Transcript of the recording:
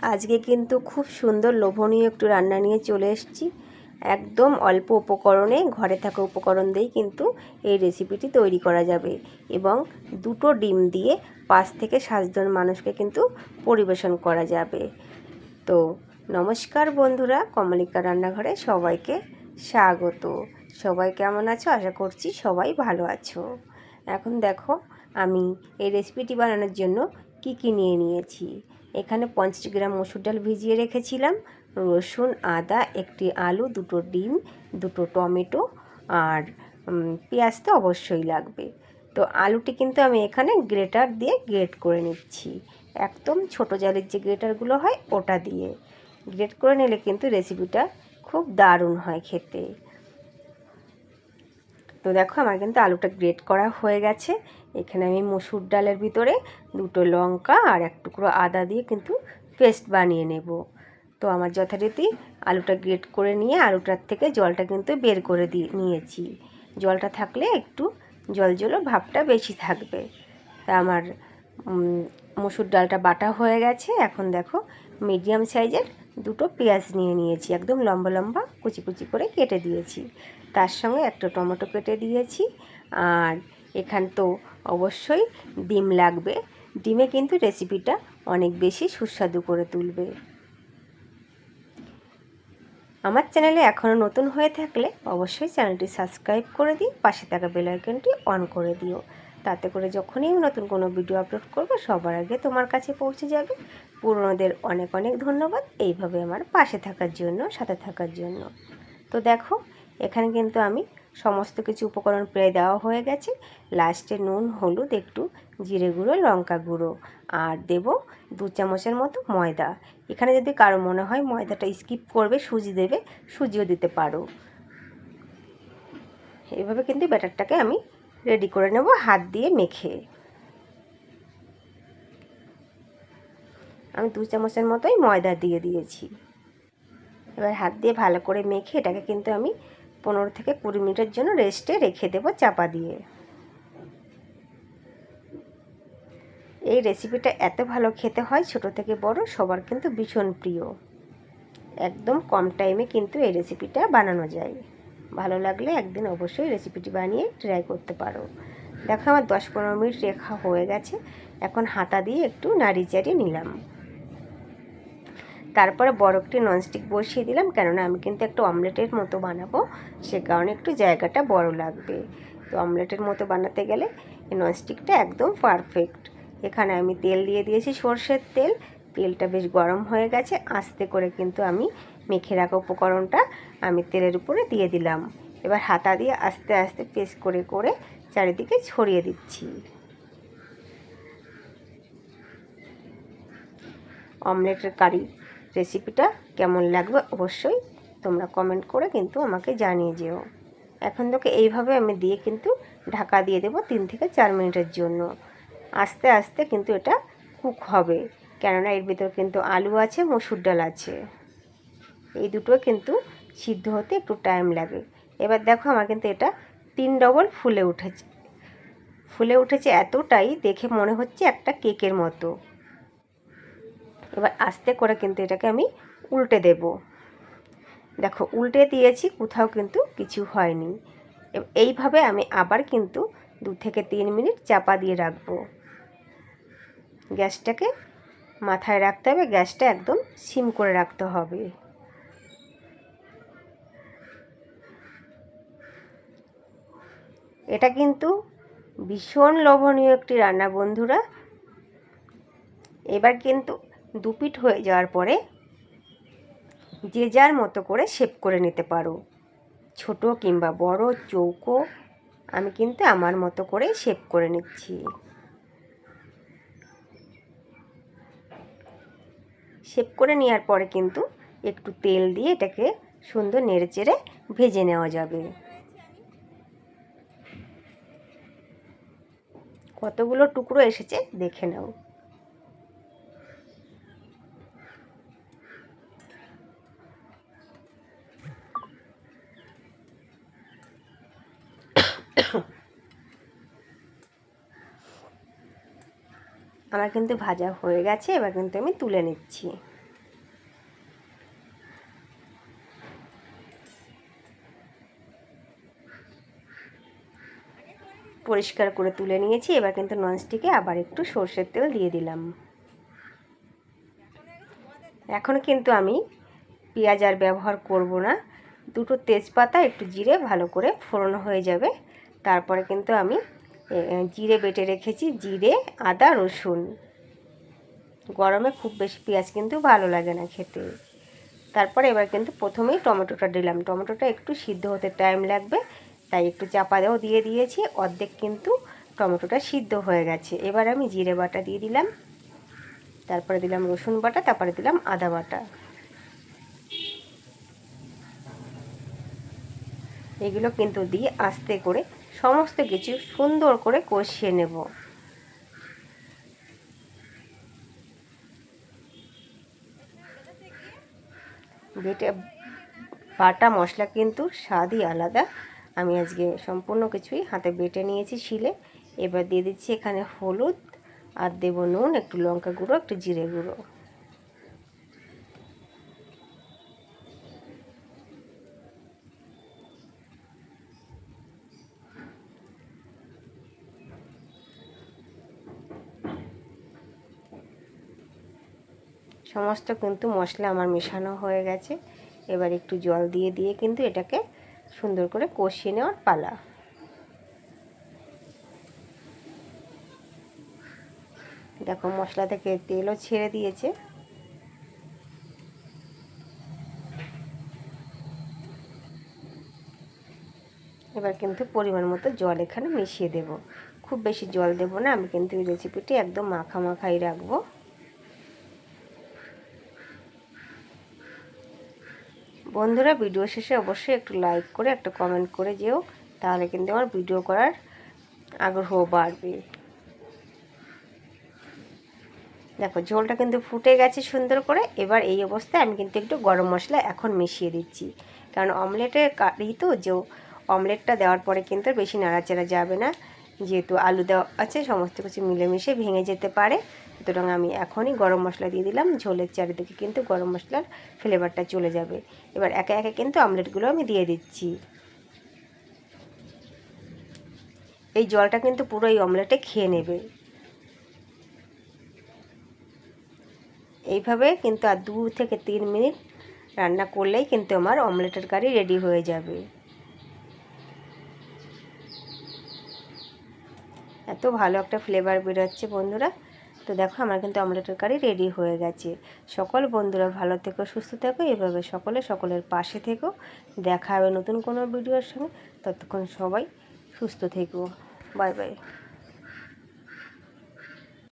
আজকে কিন্তু খুব সুন্দর লোভনীয় একটু রান্না নিয়ে চলে এসেছি। একদম অল্প উপকরণে, ঘরে থাকা উপকরণ দিয়েই কিন্তু এই রেসিপিটি তৈরি করা যাবে এবং দুটো ডিম দিয়ে 5 থেকে 7 জন মানুষকে কিন্তু পরিবেশন করা যাবে। তো নমস্কার বন্ধুরা, কমলিকা রান্নাঘরে সবাইকে স্বাগত। সবাই কেমন আছো? আশা করছি সবাই ভালো আছো। এখন দেখো আমি এই রেসিপিটি বানানোর জন্য কি নিয়ে নিয়েছি। এখানে 50 গ্রাম মসুর ডাল ভিজিয়ে রেখেছিলাম, রসুন, আদা, একটি আলু, দুটো ডিম, দুটো টমেটো আর পেঁয়াজ তো অবশ্যই লাগবে। তো আলুটি কিন্তু আমি এখানে গ্রেটার দিয়ে গ্রেট করে নিচ্ছি, একদম ছোটো জালের যে গ্রেটারগুলো হয় ওটা দিয়ে গ্রেট করে নিলে কিন্তু রেসিপিটা খুব দারুণ হয় খেতে। তো দেখো আমার কিন্তু আলুটা গ্রেট করা হয়ে গেছে। এখানে আমি মসুর ডালের ভিতরে দুটো লঙ্কা আর এক টুকরো আদা দিয়ে কিন্তু পেস্ট বানিয়ে নেব। তো আমার যথারীতি আলুটা গ্রেট করে নিয়ে আলুটার থেকে জলটা কিন্তু বের করে নিয়েছি। জলটা থাকলে একটু জল ভাবটা বেশি থাকবে। তা আমার মসুর ডালটা বাটা হয়ে গেছে। এখন দেখো মিডিয়াম সাইজের দুটো পেঁয়াজ নিয়েছি, একদম লম্বা লম্বা কুচি করে কেটে দিয়েছি। তার সঙ্গে একটা টমেটো কেটে দিয়েছি। আর এখান তো অবশ্যই ডিম লাগবে। ডিমে কিন্তু রেসিপিটা অনেক বেশি সুস্বাদু করে তুলবে। আমার চ্যানেলে এখনও নতুন হয়ে থাকলে অবশ্যই চ্যানেলটি সাবস্ক্রাইব করে দিই, পাশে থাকা বেল আইকনটি অন করে দিও। তাতে করে যখনই নতুন কোনো ভিডিও আপলোড করব সবার আগে তোমার কাছে পৌঁছে যাবে। পুরনোদের অনেক অনেক ধন্যবাদ এইভাবে আমার পাশে থাকার জন্য, সাথে থাকার জন্য। তো দেখো এখানে কিন্তু আমি সমস্ত কিছু উপকরণ প্রায় দেওয়া হয়ে গেছে। লাস্টে নুন, হলুদ, একটু জিরে গুঁড়ো, লঙ্কা গুঁড়ো আর দেব 2 চামচের মতো ময়দা। এখানে যদি কারো মনে হয় ময়দাটা স্কিপ করবে, সুজি দেবে, সুজিও দিতে পারো। এভাবে কিন্তু ব্যাটারটাকে আমি রেডি করে নেব হাত দিয়ে মেখে। আমি 2 চামচের মতোই ময়দা দিয়ে দিয়েছি। এবার হাত দিয়ে ভালো করে মেখে এটাকে কিন্তু আমি 15 থেকে 20 মিনিটের জন্য রেস্টে রেখে দেব চাপা দিয়ে। এই রেসিপিটা এত ভালো খেতে হয়, ছোট থেকে বড় সবার কিন্তু ভীষণ প্রিয়। একদম কম টাইমে কিন্তু এই রেসিপিটা বানানো যায়। ভালো লাগলে একদিন অবশ্যই রেসিপিটি বানিয়ে ট্রাই করতে পারো। দেখো আমার 10-15 মিনিট রেখা হয়ে গেছে। এখন হাতা দিয়ে একটু নাড়িয়ে চাড়িয়ে নিলাম। তারপরে বড় একটি ননস্টিক বসিয়ে দিলাম, কেননা আমি কিন্তু একটা অমলেটের মতো বানাবো, সে কারণে একটু জায়গাটা বড় লাগবে। তো অমলেটের মতো বানাতে গেলে এই ননস্টিকটা একদম পারফেক্ট। এখানে আমি তেল দিয়ে দিয়েছি, সর্ষের তেল। তেলটা বেশ গরম হয়ে গেছে। আস্তে করে কিন্তু আমি মেখে রাখা উপকরণটা আমি তেলের উপরে দিয়ে দিলাম। এবার হাতা দিয়ে আস্তে আস্তে প্রেস করে করে চারিদিকে ছড়িয়ে দিচ্ছি। অমলেটের কারি রেসিপিটা কেমন লাগবে অবশ্যই তোমরা কমেন্ট করে কিন্তু আমাকে জানিয়ে যেও। এখন তোকে এইভাবে আমি দিয়ে কিন্তু ঢাকা দিয়ে দেবো 3 থেকে 4 মিনিটের জন্য। আস্তে আস্তে কিন্তু এটা কুক হবে, কেননা এর ভিতর কিন্তু আলু আছে, মসুর ডাল আছে, এই দুটো কিন্তু সিদ্ধ হতে একটু টাইম লাগে। এবার দেখো আমার কিন্তু এটা 3 ডবল ফুলে উঠেছে এতটাই দেখে মনে হচ্ছে একটা কেকের মতো। এবার আস্তে করে কিন্তু এটাকে আমি উল্টে দেব। দেখো উল্টে দিয়েছি, কোথাও কিন্তু কিছু হয়নি। এইভাবে আমি আবার কিন্তু 2 থেকে 3 মিনিট চাপা দিয়ে রাখবো। গ্যাসটাকে মাথায় রাখতে হবে, গ্যাসটা একদম সিম করে রাখতে হবে। এটা কিন্তু ভীষণ লোভনীয় একটি রান্না বন্ধুরা। এবার কিন্তু 2 পিঠ হয়ে যাওয়ার পরে যে যার মতো করে শেপ করে নিতে পারো, ছোট কিংবা বড়, চৌকো। আমি কিন্তু আমার মতো করে শেপ করে নিচ্ছি। শেপ করে নেওয়ার পরে কিন্তু একটু তেল দিয়ে এটাকে সুন্দর নেড়েচেড়ে ভেজে নেওয়া যাবে। কতগুলো টুকরো এসেছে দেখে নাও। আমার কিন্তু ভাজা হয়ে গেছে। এবার কিন্তু আমি তুলে নিচ্ছি। পরিষ্কার করে তুলে নিয়েছি। এবার কিন্তু ননস্টিকে আবার একটু সর্ষের তেল দিয়ে দিলাম। এখন কিন্তু আমি পেঁয়াজ আর ব্যবহার করব না। দুটো তেজপাতা, একটু জিরে ভালো করে ফোড়ন হয়ে যাবে। তারপরে কিন্তু আমি জিরে বেটে রেখেছি, জিরে, আদা, রসুন। গরমে খুব বেশি পেঁয়াজ কিন্তু ভালো লাগে না খেতে। তারপরে এবার কিন্তু প্রথমেই টমেটোটা দিলাম। টমেটোটা একটু সিদ্ধ হতে টাইম লাগবে, তাই একটু চাপা দিয়ে দিয়েছি। অর্ধেক কিন্তু টমেটোটা সিদ্ধ হয়ে গেছে। এবার আমি জিরে বাটা দিয়ে দিলাম, তারপরে দিলাম রসুন বাটা, তারপরে দিলাম আদা বাটা। এগুলো কিন্তু দিয়ে আস্তে করে সমস্ত কিছু সুন্দর করে কষিয়ে নেব। বেটে বাটা মশলা কিন্তু স্বাদই আলাদা। আমি আজকে সম্পূর্ণ কিছুই হাতে বেটে নিয়েছি শিলে। এবার দিয়ে দিচ্ছি এখানে হলুদ, আর দেবো নুন, একটু লঙ্কা গুঁড়ো, একটু জিরে গুঁড়ো। সমস্ত কিন্তু মশলা আমার মেশানো হয়ে গেছে। এবার একটু জল দিয়ে কিন্তু এটাকে সুন্দর করে কষিয়ে নেওয়ার পালা। দেখো মশলা থেকে তেলও ছেড়ে দিয়েছে। এবার কিন্তু পরিমাণ মতো জল এখানে মিশিয়ে দেব। খুব বেশি জল দেব না, আমি কিন্তু এই রেসিপিটি একদম মাখাই রাখবো। বন্ধুরা, ভিডিও শেষে অবশ্যই একটু লাইক করে একটা কমেন্ট করে যেও, তাহলে কিন্তু আমার ভিডিও করার আগ্রহ বাড়বে। দেখো ঝোলটা কিন্তু ফুটে গেছে সুন্দর করে। এবার এই অবস্থায় আমি কিন্তু একটু গরম মশলা এখন মিশিয়ে দিচ্ছি, কারণ অমলেটের কারি তো, যে অমলেটটা দেওয়ার পরে কিন্তু বেশি নাড়াচাড়া যাবে না, যেহেতু আলু দেওয়া আছে, সমস্ত কিছু মিলেমিশে ভেঙে যেতে পারে। সুতরাং আমি এখনই গরম মশলা দিয়ে দিলাম। ঝোলের চারিদিকে কিন্তু গরম মশলার ফ্লেভারটা চলে যাবে। এবার একে একে কিন্তু অমলেটগুলো আমি দিয়ে দিচ্ছি। এই জলটা কিন্তু পুরো এই অমলেটে খেয়ে নেবে। এইভাবে কিন্তু আর 2 থেকে 3 মিনিট রান্না করলেই কিন্তু আমার অমলেটের কারি রেডি হয়ে যাবে। এত ভালো একটা ফ্লেভার বেরোচ্ছে বন্ধুরা। তো দেখো আমার কিন্তু অমলেটের কারি রেডি হয়ে গেছে। সকল বন্ধুরা ভালো থেকো, সুস্থ থেকো, এভাবে সকলের পাশে থেকো। দেখা হবে নতুন কোনো ভিডিওর সঙ্গে। ততক্ষণ সবাই সুস্থ থেকো। Bye bye.